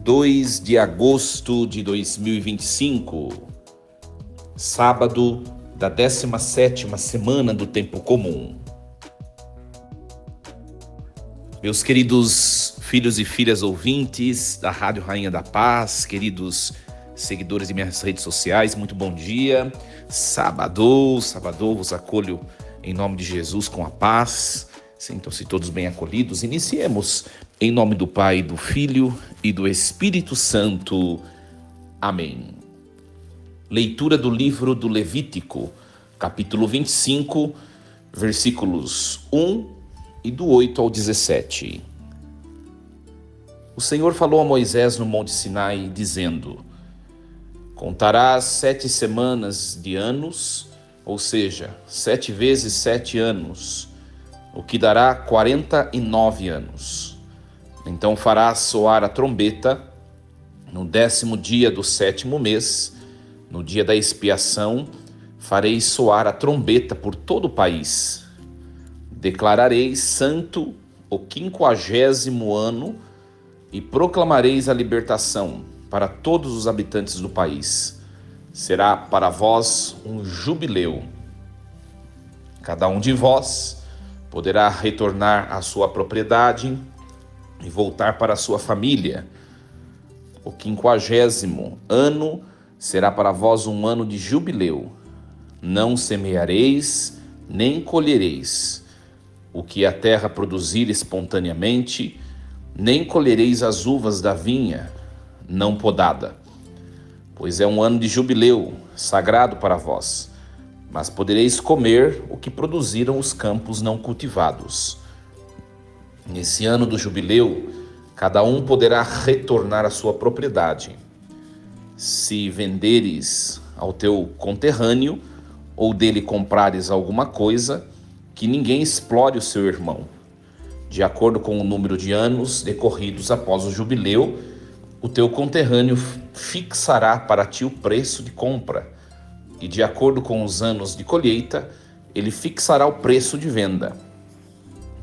2 de agosto de 2025, sábado da 17ª semana do Tempo Comum. Meus queridos filhos e filhas ouvintes da Rádio Rainha da Paz, queridos seguidores de minhas redes sociais, muito bom dia. Sábado, vos acolho em nome de Jesus com a paz. Sintam-se todos bem acolhidos. Iniciemos em nome do Pai, do Filho e do Espírito Santo. Amém. Leitura do livro do Levítico, capítulo 25, versículos 1 e do 8 ao 17. O Senhor falou a Moisés no Monte Sinai, dizendo: contarás 7 semanas de anos, ou seja, 7 vezes 7 anos, o que dará 49 anos. Então farás soar a trombeta no 10º dia do 7º mês, no dia da expiação, farei soar a trombeta por todo o país. Declarareis santo o 50º ano e proclamareis a libertação para todos os habitantes do país. Será para vós um jubileu. Cada um de vós poderá retornar à sua propriedade e voltar para a sua família. O 50º ano será para vós um ano de jubileu. Não semeareis, nem colhereis o que a terra produzir espontaneamente, nem colhereis as uvas da vinha não podada, pois é um ano de jubileu, sagrado para vós. Mas podereis comer o que produziram os campos não cultivados. Nesse ano do jubileu, cada um poderá retornar à sua propriedade. Se venderes ao teu conterrâneo, ou dele comprares alguma coisa, que ninguém explore o seu irmão. De acordo com o número de anos decorridos após o jubileu, o teu conterrâneo fixará para ti o preço de compra, e de acordo com os anos de colheita, ele fixará o preço de venda.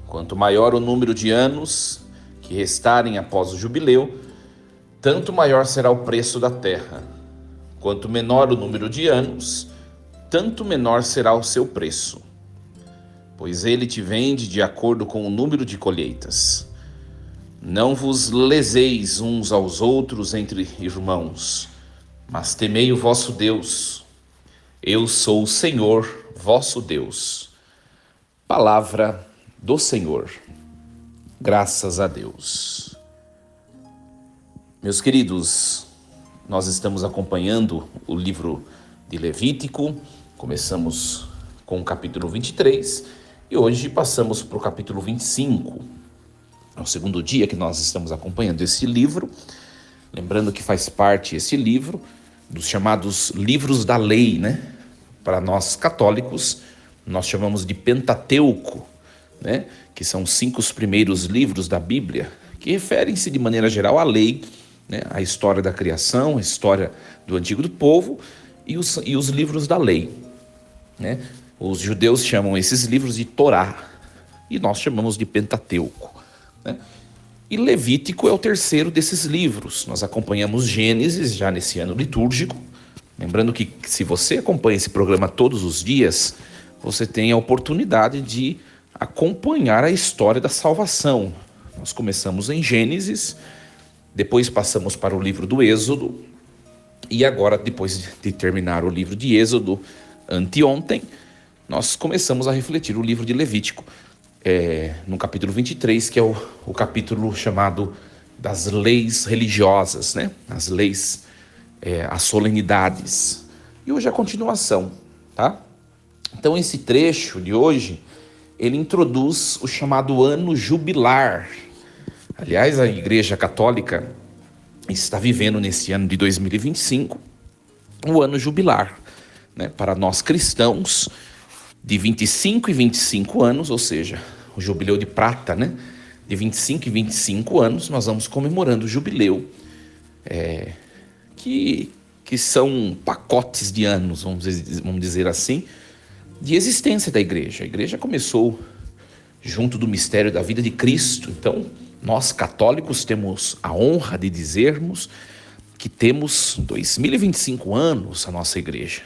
Quanto maior o número de anos que restarem após o jubileu, tanto maior será o preço da terra. Quanto menor o número de anos, tanto menor será o seu preço, pois ele te vende de acordo com o número de colheitas. Não vos leseis uns aos outros entre irmãos, mas temei o vosso Deus. Eu sou o Senhor, vosso Deus. Palavra do Senhor. Graças a Deus. Meus queridos, nós estamos acompanhando o livro de Levítico. Começamos com o capítulo 23 e hoje passamos para o capítulo 25. É o segundo dia que nós estamos acompanhando esse livro. Lembrando que faz parte esse livro dos chamados livros da lei, né? Para nós católicos, nós chamamos de Pentateuco, né? Que são os 5 primeiros livros da Bíblia, que referem-se de maneira geral à lei, né? A história da criação, a história do antigo do povo e os livros da lei, né? Os judeus chamam esses livros de Torá e nós chamamos de Pentateuco, né? E Levítico é o terceiro desses livros. Nós acompanhamos Gênesis já nesse ano litúrgico. Lembrando que se você acompanha esse programa todos os dias, você tem a oportunidade de acompanhar a história da salvação. Nós começamos em Gênesis, depois passamos para o livro do Êxodo, e agora, depois de terminar o livro de Êxodo, anteontem, nós começamos a refletir o livro de Levítico, no capítulo 23, que é o capítulo chamado das leis religiosas, né? As leis, as solenidades. E hoje é a continuação, tá? Então esse trecho de hoje, ele introduz o chamado ano jubilar. Aliás, a Igreja Católica está vivendo nesse ano de 2025 o ano jubilar, né? Para nós cristãos, de 25 e 25 anos, ou seja, o jubileu de prata, né? De 25 e 25 anos, nós vamos comemorando o jubileu, que são pacotes de anos, vamos dizer assim, de existência da igreja. A igreja começou junto do mistério da vida de Cristo, então Nós católicos temos a honra de dizermos que temos 2025 anos a nossa igreja,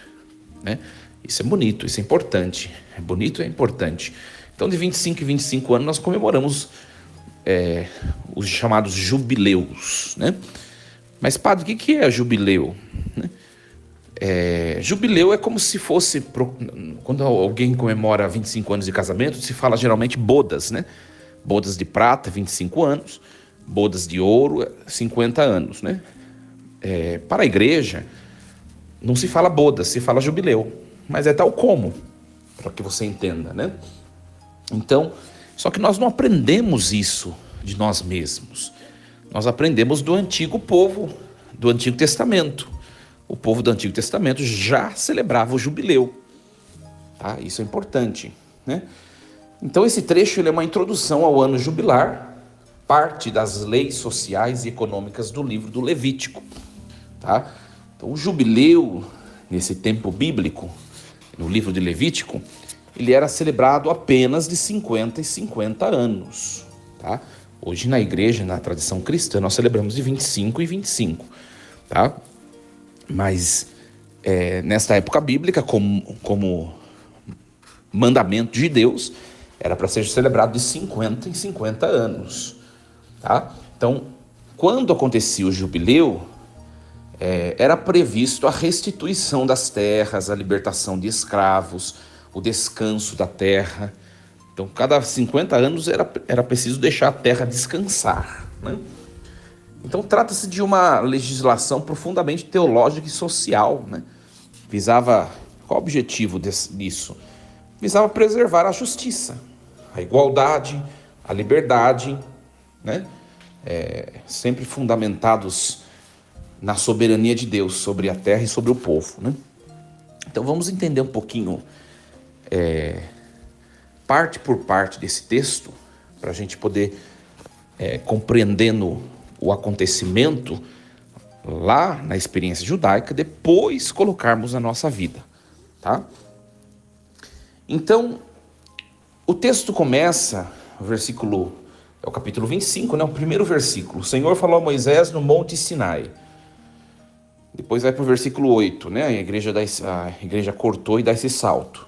né? Isso é bonito, isso é importante. É bonito e é importante. Então, de 25 em 25 anos, nós comemoramos os chamados jubileus, né? Mas, padre, o que é jubileu? Jubileu é como se fosse... Quando alguém comemora 25 anos de casamento, se fala geralmente bodas, né? Bodas de prata, 25 anos. Bodas de ouro, 50 anos, né? Para a igreja, não se fala boda, se fala jubileu. Mas é tal como, para que você entenda, né? Então, só que nós não aprendemos isso de nós mesmos. Nós aprendemos do antigo povo, do Antigo Testamento. O povo do Antigo Testamento já celebrava o jubileu. Tá? Isso é importante, né? Então, esse trecho ele é uma introdução ao ano jubilar, parte das leis sociais e econômicas do livro do Levítico. Tá? Então, o jubileu, nesse tempo bíblico, no livro de Levítico, ele era celebrado apenas de 50 em 50 anos. Tá? Hoje na igreja, na tradição cristã, nós celebramos de 25 em 25. Tá? Mas nesta época bíblica, como mandamento de Deus, era para ser celebrado de 50 em 50 anos. Tá? Então, quando acontecia o jubileu, era previsto a restituição das terras, a libertação de escravos, o descanso da terra. Então, cada 50 anos era preciso deixar a terra descansar, né? Então, trata-se de uma legislação profundamente teológica e social, né? Qual o objetivo disso? Visava preservar a justiça, a igualdade, a liberdade, né? Sempre fundamentados na soberania de Deus sobre a terra e sobre o povo, né? Então vamos entender um pouquinho, parte por parte desse texto, para a gente poder, compreendendo o acontecimento lá na experiência judaica, depois colocarmos na nossa vida, tá? Então, o texto começa, o capítulo 25, né? O primeiro versículo. O Senhor falou a Moisés no Monte Sinai. Depois vai para o versículo 8, né? A igreja cortou e dá esse salto.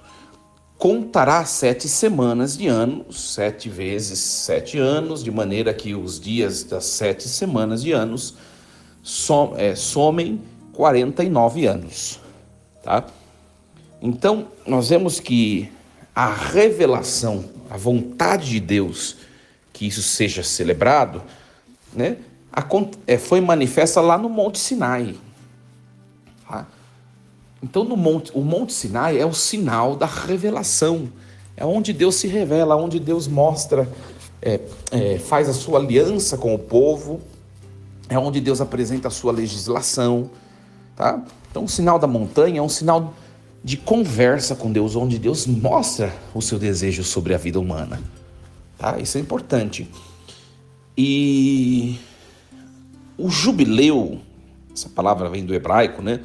Contará 7 semanas de anos, 7 vezes 7 anos, de maneira que os dias das 7 semanas de anos somem 49 anos. Tá? Então, nós vemos que a revelação, a vontade de Deus que isso seja celebrado, né? Foi manifesta lá no Monte Sinai. Então o Monte Sinai é o sinal da revelação, é onde Deus se revela, onde Deus mostra, faz a sua aliança com o povo, é onde Deus apresenta a sua legislação, tá? Então o sinal da montanha é um sinal de conversa com Deus, onde Deus mostra o seu desejo sobre a vida humana, tá? Isso é importante. E o jubileu, essa palavra vem do hebraico, né?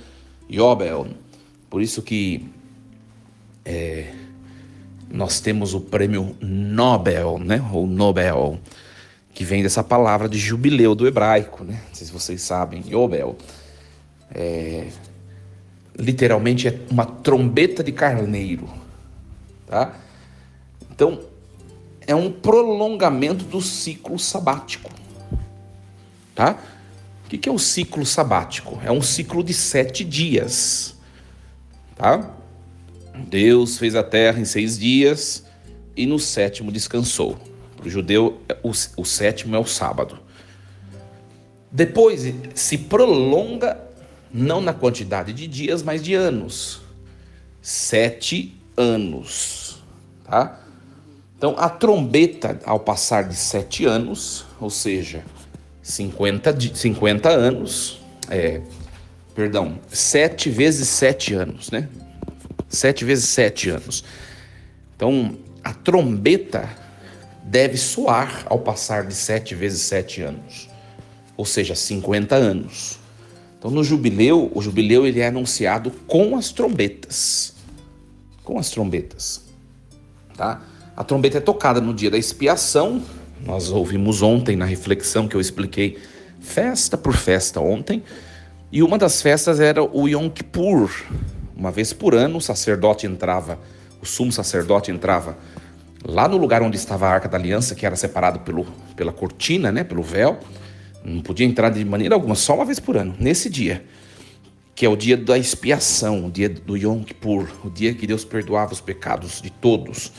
Yobel. Por isso que nós temos o prêmio Nobel, né? Ou Nobel, que vem dessa palavra de jubileu do hebraico, né? Não sei se vocês sabem, Yobel. Literalmente é uma trombeta de carneiro, tá? Então, é um prolongamento do ciclo sabático, tá? O que é o ciclo sabático? É um ciclo de 7 dias, tá? Deus fez a terra em 6 dias e no 7º descansou. Para o judeu, o 7º é o sábado. Depois se prolonga, não na quantidade de dias, mas de anos. 7 anos, tá? Então, a trombeta, ao passar de 7 anos, ou seja, 50 anos, 7 vezes 7 anos, né? 7 vezes 7 anos. Então, a trombeta deve soar ao passar de 7 vezes 7 anos, ou seja, 50 anos. Então, no jubileu, o jubileu ele é anunciado com as trombetas. Com as trombetas, tá? A trombeta é tocada no dia da expiação, Nós ouvimos ontem na reflexão que eu expliquei festa por festa ontem, e uma das festas era o Yom Kippur. Uma vez por ano o sumo sacerdote entrava lá no lugar onde estava a Arca da Aliança, que era separado pela cortina, né, pelo véu. Não podia entrar de maneira alguma, só uma vez por ano, nesse dia, que é o dia da expiação, o dia do Yom Kippur, o dia que Deus perdoava os pecados de todos,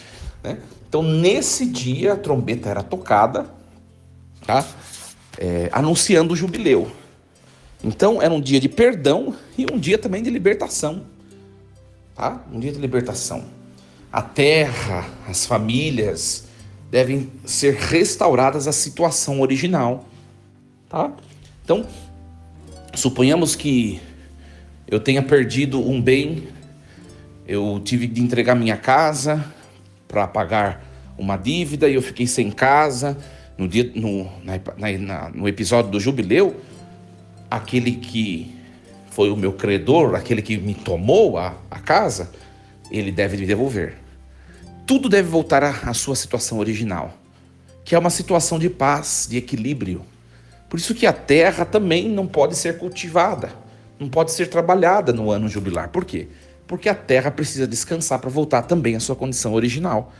né? Então, nesse dia, a trombeta era tocada, tá? Anunciando o jubileu. Então, era um dia de perdão e um dia também de libertação, tá? Um dia de libertação. A terra, as famílias devem ser restauradas à situação original, tá? Então, suponhamos que eu tenha perdido um bem, eu tive de entregar minha casa para pagar uma dívida e eu fiquei sem casa. No episódio do jubileu, aquele que foi o meu credor, aquele que me tomou a casa, ele deve me devolver. Tudo deve voltar à sua situação original, que é uma situação de paz, de equilíbrio. Por isso que a terra também não pode ser cultivada, não pode ser trabalhada no ano jubilar. Por quê? Porque a terra precisa descansar para voltar também à sua condição original.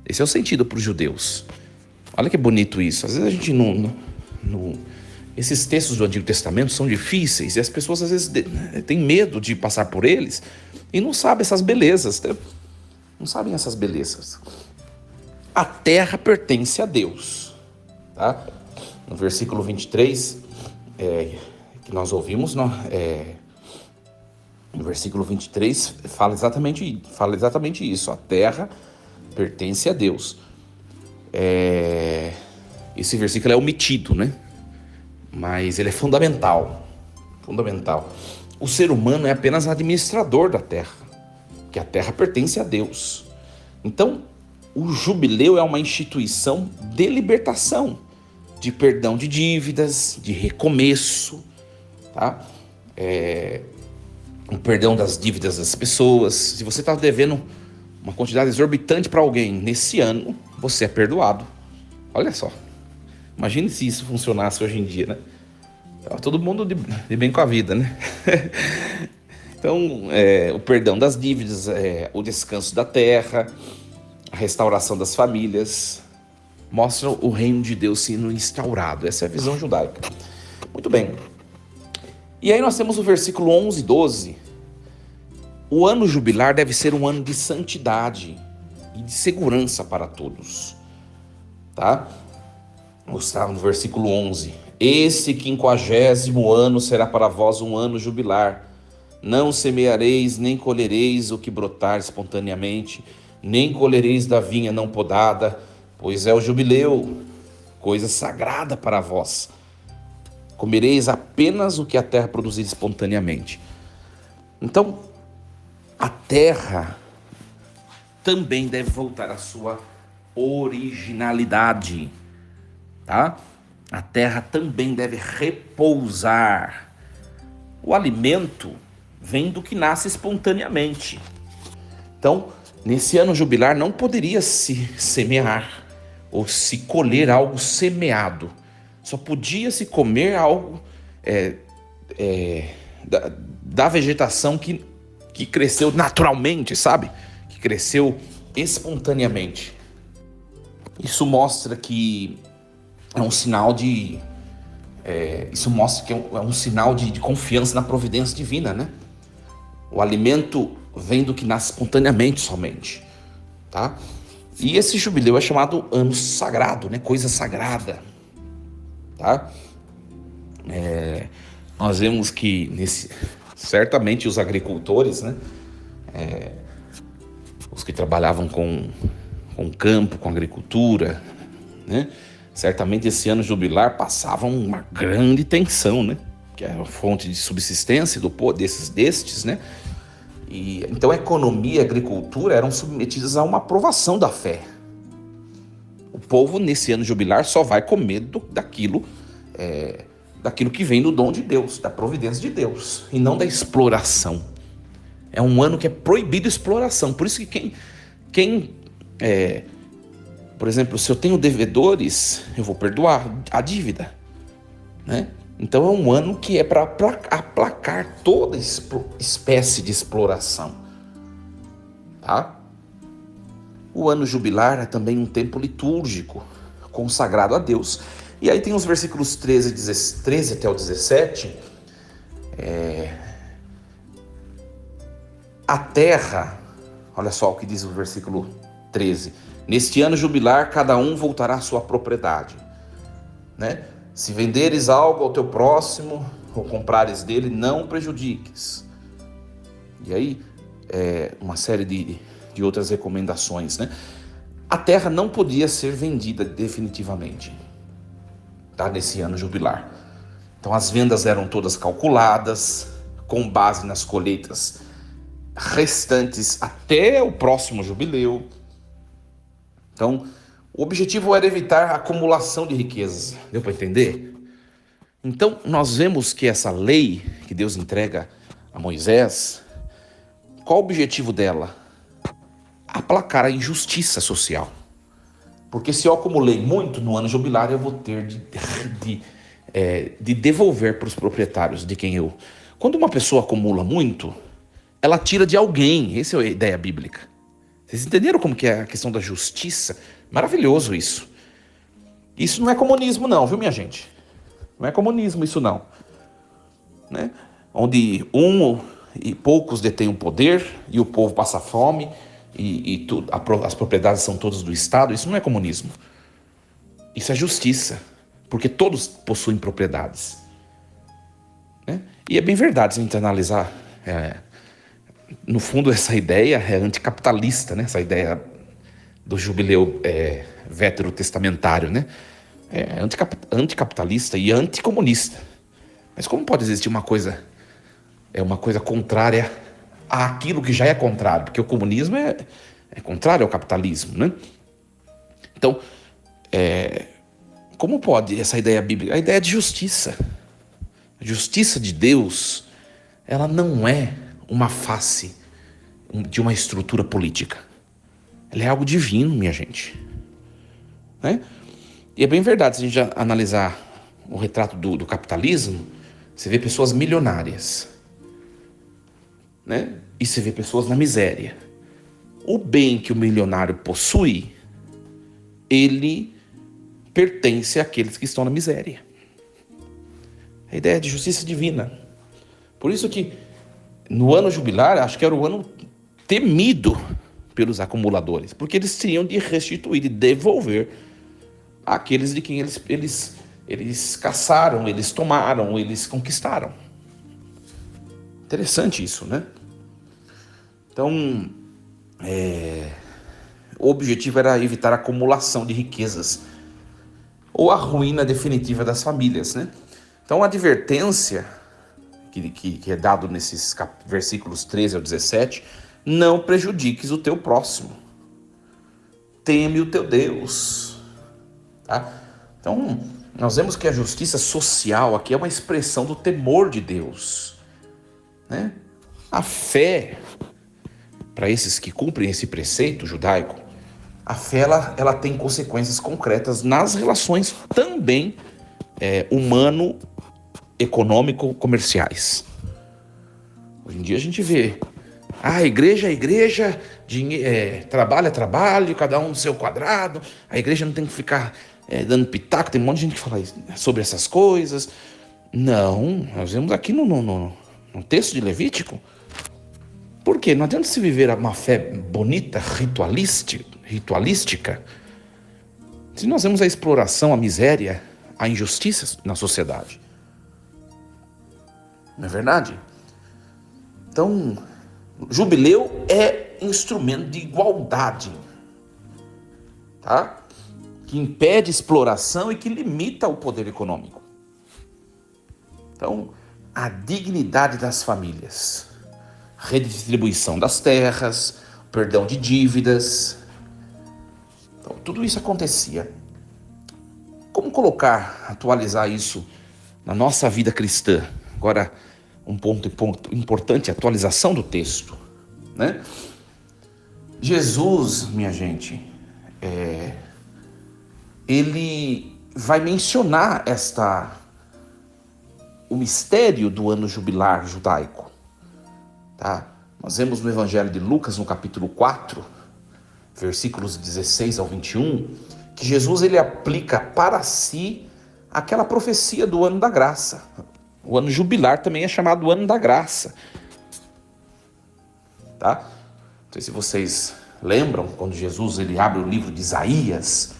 Esse é o sentido para os judeus. Olha que bonito isso. Às vezes a gente esses textos do Antigo Testamento são difíceis e as pessoas às vezes têm medo de passar por eles e não sabem essas belezas. Não sabem essas belezas. A terra pertence a Deus, tá? No versículo 23, que nós ouvimos, no versículo 23, fala exatamente isso. A terra pertence a Deus. Esse versículo é omitido, né? Mas ele é fundamental. O ser humano é apenas administrador da terra, que a terra pertence a Deus. Então, o jubileu é uma instituição de libertação, de perdão de dívidas, de recomeço, tá? O perdão das dívidas das pessoas. Se você está devendo uma quantidade exorbitante para alguém nesse ano, você é perdoado. Olha só. Imagine se isso funcionasse hoje em dia, né? Tava todo mundo de bem com a vida, né? Então, o perdão das dívidas, o descanso da terra, a restauração das famílias, mostram o reino de Deus sendo instaurado. Essa é a visão judaica. Muito bem. E aí nós temos o versículo 11 e 12. O ano jubilar deve ser um ano de santidade e de segurança para todos. Tá? Está no versículo 11. Esse 50º ano será para vós um ano jubilar. Não semeareis, nem colhereis o que brotar espontaneamente, nem colhereis da vinha não podada, pois é o jubileu, coisa sagrada para vós. Comereis apenas o que a terra produzir espontaneamente. Então, a terra também deve voltar à sua originalidade, tá? A terra também deve repousar. O alimento vem do que nasce espontaneamente. Então, nesse ano jubilar não poderia se semear ou se colher algo semeado. Só podia se comer algo da vegetação que cresceu naturalmente, sabe? Que cresceu espontaneamente. Isso mostra que é um sinal de... isso mostra que é um sinal de confiança na providência divina, né? O alimento vem do que nasce espontaneamente somente, tá? E esse jubileu é chamado ano sagrado, né? Coisa sagrada, tá? Nós vemos que certamente os agricultores, né? Os que trabalhavam com campo, com agricultura, né? Certamente esse ano jubilar passavam uma grande tensão, né? Que era a fonte de subsistência destes, né? E então a economia e a agricultura eram submetidas a uma aprovação da fé. O povo nesse ano jubilar só vai comer daquilo que vem do dom de Deus, da providência de Deus, e não da exploração. É um ano que é proibido exploração. Por isso que quem Por exemplo, se eu tenho devedores, eu vou perdoar a dívida, né? Então é um ano que é para aplacar toda espécie de exploração, tá? O ano jubilar é também um tempo litúrgico, consagrado a Deus. E aí tem os versículos 13 até o 17. A terra, olha só o que diz o versículo 13. Neste ano jubilar, cada um voltará à sua propriedade, né? Se venderes algo ao teu próximo, ou comprares dele, não prejudiques. E aí, uma série de outras recomendações, né? A terra não podia ser vendida definitivamente, tá? Nesse ano jubilar. Então as vendas eram todas calculadas, com base nas colheitas restantes até o próximo jubileu. Então, o objetivo era evitar a acumulação de riquezas. Deu para entender? Então, nós vemos que essa lei que Deus entrega a Moisés, qual o objetivo dela? Aplacar a injustiça social. Porque se eu acumulei muito no ano jubilar, eu vou ter de devolver para os proprietários de quem eu... Quando uma pessoa acumula muito, ela tira de alguém. Essa é a ideia bíblica. Vocês entenderam como que é a questão da justiça? Maravilhoso isso. Isso não é comunismo não, viu, minha gente? Não é comunismo isso não, né? Onde e poucos detêm o poder e o povo passa fome e as propriedades são todas do Estado. Isso não é comunismo. Isso é justiça, porque todos possuem propriedades, né? E é bem verdade, se a gente analisar, no fundo essa ideia é anticapitalista, né? Essa ideia do jubileu veterotestamentário, né? É anticapitalista e anticomunista. Mas como pode existir uma coisa contrária àquilo que já é contrário? Porque o comunismo é contrário ao capitalismo, né? Então, como pode essa ideia bíblica? A ideia de justiça. A justiça de Deus, ela não é uma face de uma estrutura política. Ela é algo divino, minha gente, né? E é bem verdade, se a gente analisar o retrato do capitalismo, você vê pessoas milionárias, né? E você vê pessoas na miséria. O bem que o milionário possui, ele pertence àqueles que estão na miséria. A ideia de justiça divina. Por isso que no ano jubilar, acho que era o ano temido pelos acumuladores, porque eles tinham de restituir, de devolver aqueles de quem eles caçaram, eles tomaram, eles conquistaram. Interessante isso, né? Então, o objetivo era evitar a acumulação de riquezas ou a ruína definitiva das famílias, né? Então, a advertência que é dado nesses versículos 13 ao 17, não prejudiques o teu próximo. Teme o teu Deus. Tá? Então, nós vemos que a justiça social aqui é uma expressão do temor de Deus, né? A fé, para esses que cumprem esse preceito judaico, a fé ela tem consequências concretas nas relações também humano-econômico-comerciais. Hoje em dia a gente vê a igreja, trabalho é trabalho, cada um no seu quadrado, a igreja não tem que ficar dando pitaco, tem um monte de gente que fala sobre essas coisas. Não, nós vemos aqui no texto de Levítico. Por quê? Não adianta se viver uma fé bonita, ritualística, se nós vemos a exploração, a miséria, a injustiça na sociedade. Não é verdade? Então, jubileu é instrumento de igualdade, tá? Que impede exploração e que limita o poder econômico. Então, a dignidade das famílias, redistribuição das terras, perdão de dívidas. Então, tudo isso acontecia. Como atualizar isso na nossa vida cristã? Agora, um ponto importante, a atualização do texto, né? Jesus, minha gente, ele vai mencionar o mistério do ano jubilar judaico. Tá? Nós vemos no Evangelho de Lucas, no capítulo 4, versículos 16 ao 21, que Jesus ele aplica para si aquela profecia do ano da graça. O ano jubilar também é chamado ano da graça. Tá? Não sei se vocês lembram, quando Jesus ele abre o livro de Isaías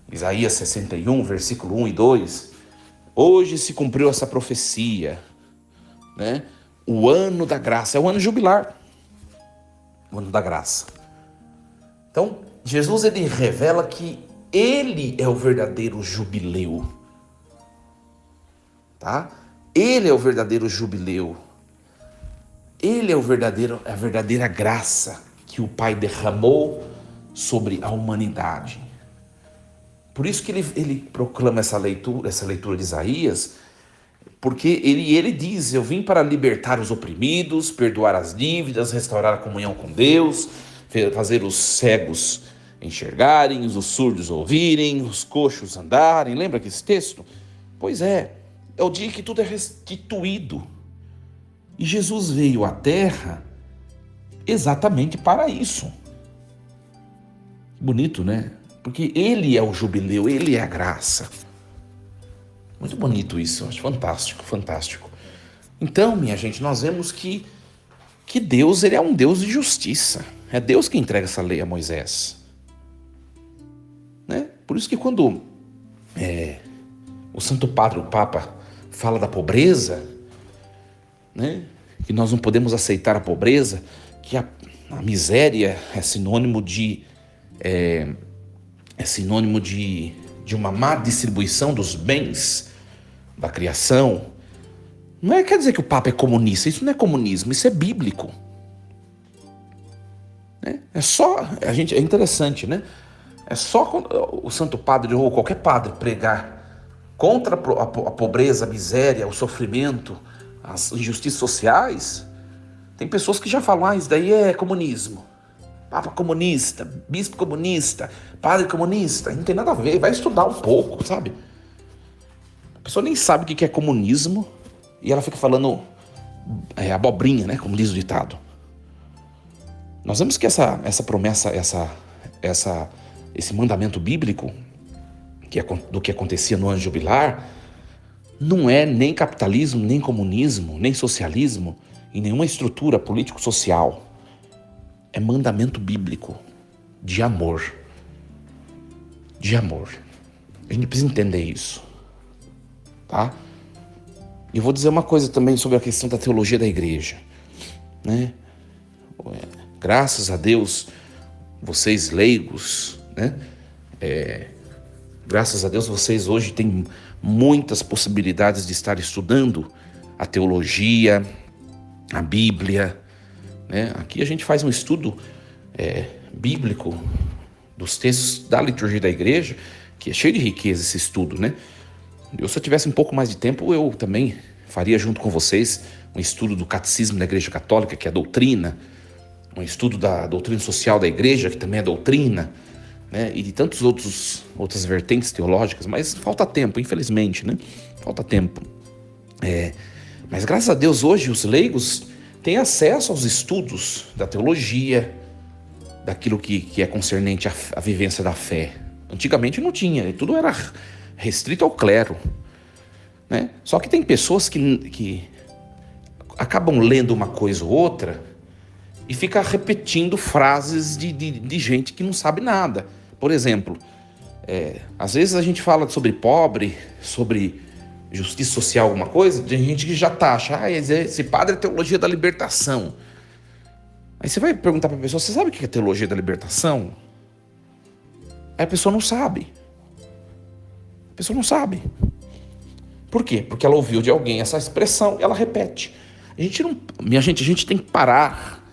61, versículo 1 e 2, hoje se cumpriu essa profecia, né? O ano da graça, é o ano jubilar, o ano da graça. Então, Jesus ele revela que ele é o verdadeiro jubileu, tá? Ele é o verdadeiro jubileu. Ele é a verdadeira graça que o Pai derramou sobre a humanidade. Por isso que ele proclama essa leitura de Isaías, porque ele diz, eu vim para libertar os oprimidos, perdoar as dívidas, restaurar a comunhão com Deus, fazer os cegos enxergarem, os surdos ouvirem, os coxos andarem. Lembra que esse texto? Pois é o dia que tudo é restituído. E Jesus veio à Terra exatamente para isso. Bonito, né? Porque ele é o jubileu, ele é a graça. Muito bonito isso, eu acho fantástico, fantástico. Então, minha gente, nós vemos que Deus ele é um Deus de justiça. É Deus que entrega essa lei a Moisés. Né? Por isso que quando o Santo Padre, o Papa, fala da pobreza, né? Que nós não podemos aceitar a pobreza, que a miséria é sinônimo de uma má distribuição dos bens da criação. Não quer dizer que o Papa é comunista, isso não é comunismo, isso é bíblico. Né? É interessante, né? É só quando o Santo Padre ou qualquer padre pregar contra a pobreza, a miséria, o sofrimento, as injustiças sociais, tem pessoas que já falam, isso daí é comunismo. Papa comunista, bispo comunista, padre comunista, não tem nada a ver, vai estudar um pouco, sabe? A pessoa nem sabe o que é comunismo e ela fica falando abobrinha, né? Como diz o ditado. Nós vemos que essa promessa, esse mandamento bíblico do que acontecia no ano jubilar, não é nem capitalismo, nem comunismo, nem socialismo e nenhuma estrutura político-social. É mandamento bíblico de amor. De amor. A gente precisa entender isso. Tá? E eu vou dizer uma coisa também sobre a questão da teologia da igreja. Né? Graças a Deus, vocês leigos, né? Graças a Deus, vocês hoje têm muitas possibilidades de estar estudando a teologia, a Bíblia. Né? Aqui a gente faz um estudo bíblico dos textos da liturgia da igreja, que é cheio de riqueza esse estudo, né? Se eu tivesse um pouco mais de tempo, eu também faria junto com vocês um estudo do catecismo da Igreja Católica, que é a doutrina, um estudo da doutrina social da igreja, que também é doutrina, né? E de tantas outras vertentes teológicas, mas falta tempo, infelizmente, né? Falta tempo. Mas graças a Deus hoje os leigos têm acesso aos estudos da teologia, daquilo que é concernente à vivência da fé. Antigamente não tinha, tudo era restrito ao clero. Né? Só que tem pessoas que acabam lendo uma coisa ou outra e fica repetindo frases de gente que não sabe nada. Por exemplo, às vezes a gente fala sobre pobre, sobre justiça social, alguma coisa, tem gente que já taxa, esse padre é teologia da libertação. Aí você vai perguntar para a pessoa, você sabe o que é teologia da libertação? Aí a pessoa não sabe. A pessoa não sabe. Por quê? Porque ela ouviu de alguém essa expressão e ela repete. Minha gente, a gente tem que parar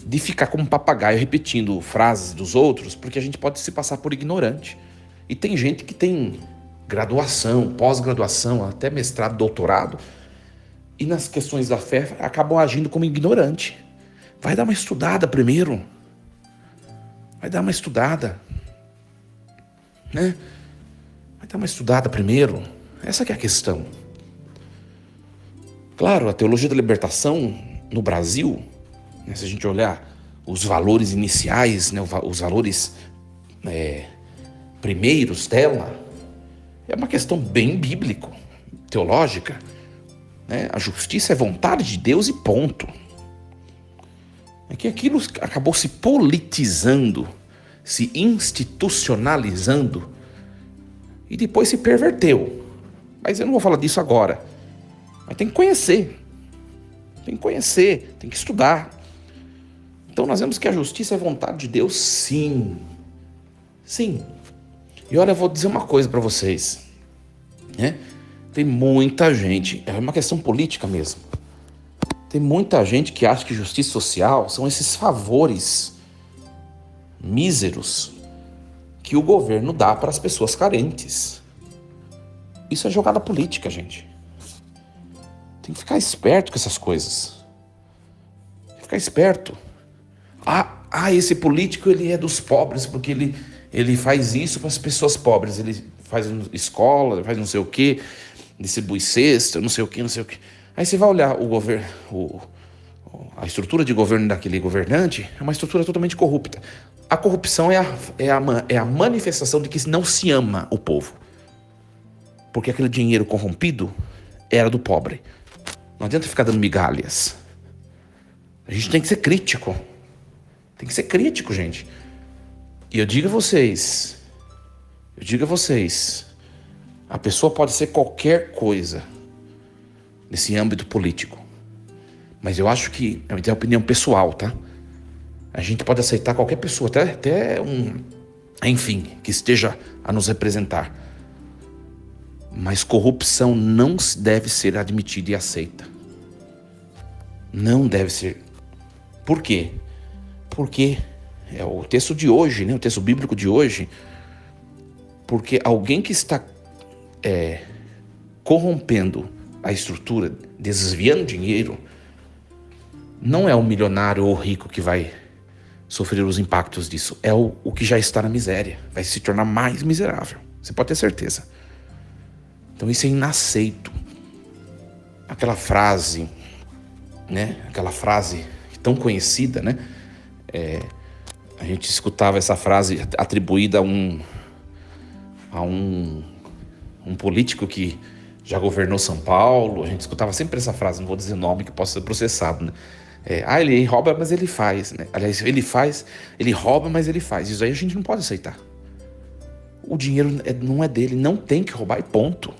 de ficar como papagaio repetindo frases dos outros, porque a gente pode se passar por ignorante. E tem gente que tem graduação, pós-graduação, até mestrado, doutorado, e nas questões da fé acabam agindo como ignorante. Vai dar uma estudada primeiro. Vai dar uma estudada. Né? Vai dar uma estudada primeiro. Essa que é a questão. Claro, a teologia da libertação no Brasil, né, se a gente olhar os valores iniciais, né, os valores primeiros dela, é uma questão bem bíblico, teológica. Né? A justiça é vontade de Deus e ponto. É que aquilo acabou se politizando, se institucionalizando e depois se perverteu. Mas eu não vou falar disso agora. Mas tem que conhecer. Tem que estudar. Então nós vemos que a justiça é vontade de Deus, sim. Sim. E olha, eu vou dizer uma coisa para vocês. Né? Tem muita gente, é uma questão política mesmo. Tem muita gente que acha que justiça social são esses favores míseros que o governo dá para as pessoas carentes. Isso é jogada política, gente. Tem que ficar esperto com essas coisas. Tem que ficar esperto. Esse político ele é dos pobres porque ele faz isso para as pessoas pobres. Ele faz escola, faz não sei o quê, distribui cesta, não sei o quê. Aí você vai olhar o governo, a estrutura de governo daquele governante é uma estrutura totalmente corrupta. A corrupção é a manifestação de que não se ama o povo. Porque aquele dinheiro corrompido era do pobre. Não adianta ficar dando migalhas. A gente tem que ser crítico. Tem que ser crítico, gente. E eu digo a vocês, a pessoa pode ser qualquer coisa nesse âmbito político. Mas eu acho que, é uma opinião pessoal, tá? A gente pode aceitar qualquer pessoa, até enfim, que esteja a nos representar. Mas corrupção não deve ser admitida e aceita. Não deve ser. Por quê? Porque é o texto de hoje, né? O texto bíblico de hoje. Porque alguém que está corrompendo a estrutura, desviando dinheiro, não é o milionário ou o rico que vai sofrer os impactos disso. É o que já está na miséria. Vai se tornar mais miserável. Você pode ter certeza. Então isso é inaceito. Aquela frase, né? Aquela frase tão conhecida, né? A gente escutava essa frase atribuída a um político que já governou São Paulo. A gente escutava sempre essa frase, não vou dizer nome que possa ser processado, né? Ele rouba, mas ele faz, né? Aliás, ele rouba, mas ele faz. Isso aí a gente não pode aceitar. O dinheiro não é dele, não tem que roubar e ponto.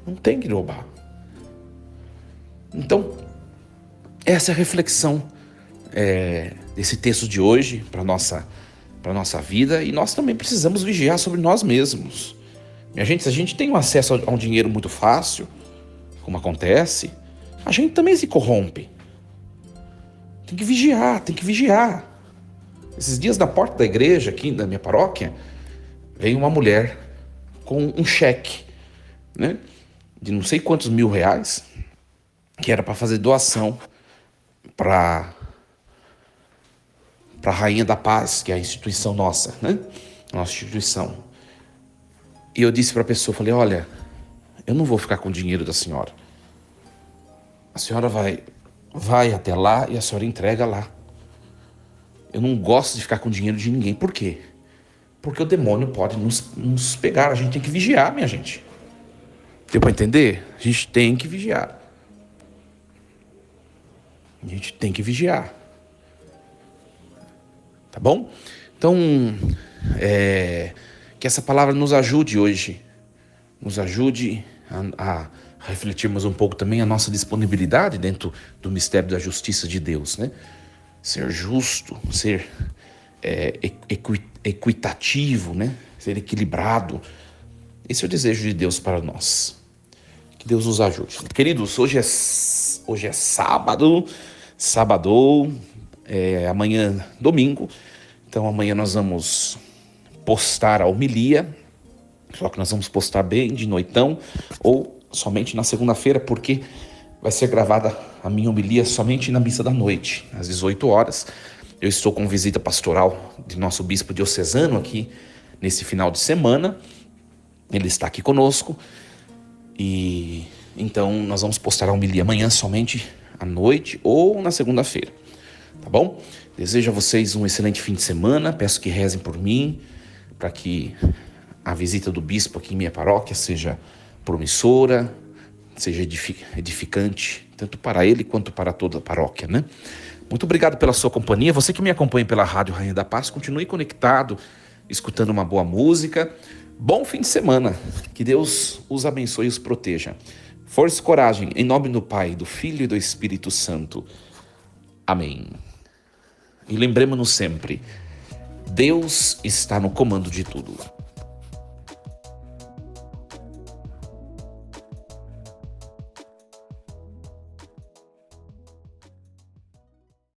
Não tem que roubar. Então, essa é a reflexão desse texto de hoje para a nossa vida. E nós também precisamos vigiar sobre nós mesmos. Minha gente, se a gente tem um acesso a um dinheiro muito fácil, como acontece, a gente também se corrompe. Tem que vigiar. Esses dias na porta da igreja aqui da minha paróquia, veio uma mulher com um cheque, né, de não sei quantos R$1.000, que era para fazer doação para a Rainha da Paz, que é a instituição nossa, né? Nossa instituição. E eu disse para a pessoa, falei, olha, eu não vou ficar com o dinheiro da senhora. A senhora vai até lá e a senhora entrega lá. Eu não gosto de ficar com o dinheiro de ninguém. Por quê? Porque o demônio pode nos pegar. A gente tem que vigiar, minha gente. Deu para entender? A gente tem que vigiar. Tá bom? Então, que essa palavra nos ajude hoje. Nos ajude a refletirmos um pouco também a nossa disponibilidade dentro do mistério da justiça de Deus, né? Ser justo, ser equitativo, né? Ser equilibrado. Esse é o desejo de Deus para nós. Que Deus nos ajude. Queridos, hoje é sábado, amanhã domingo. Então amanhã nós vamos postar a homilia, só que nós vamos postar bem de noitão ou somente na segunda-feira, porque vai ser gravada a minha homilia somente na missa da noite, às 18 horas. Eu estou com visita pastoral de nosso bispo diocesano aqui nesse final de semana, Ele está aqui conosco e então nós vamos postar a homilia amanhã somente à noite ou na segunda-feira, tá bom? Desejo a vocês um excelente fim de semana, peço que rezem por mim, para que a visita do bispo aqui em minha paróquia seja promissora, seja edificante, tanto para ele quanto para toda a paróquia, né? Muito obrigado pela sua companhia. Você que me acompanha pela Rádio Rainha da Paz, continue conectado, escutando uma boa música. Bom fim de semana. Que Deus os abençoe e os proteja. Força e coragem, em nome do Pai, do Filho e do Espírito Santo. Amém. E lembremos-nos sempre, Deus está no comando de tudo.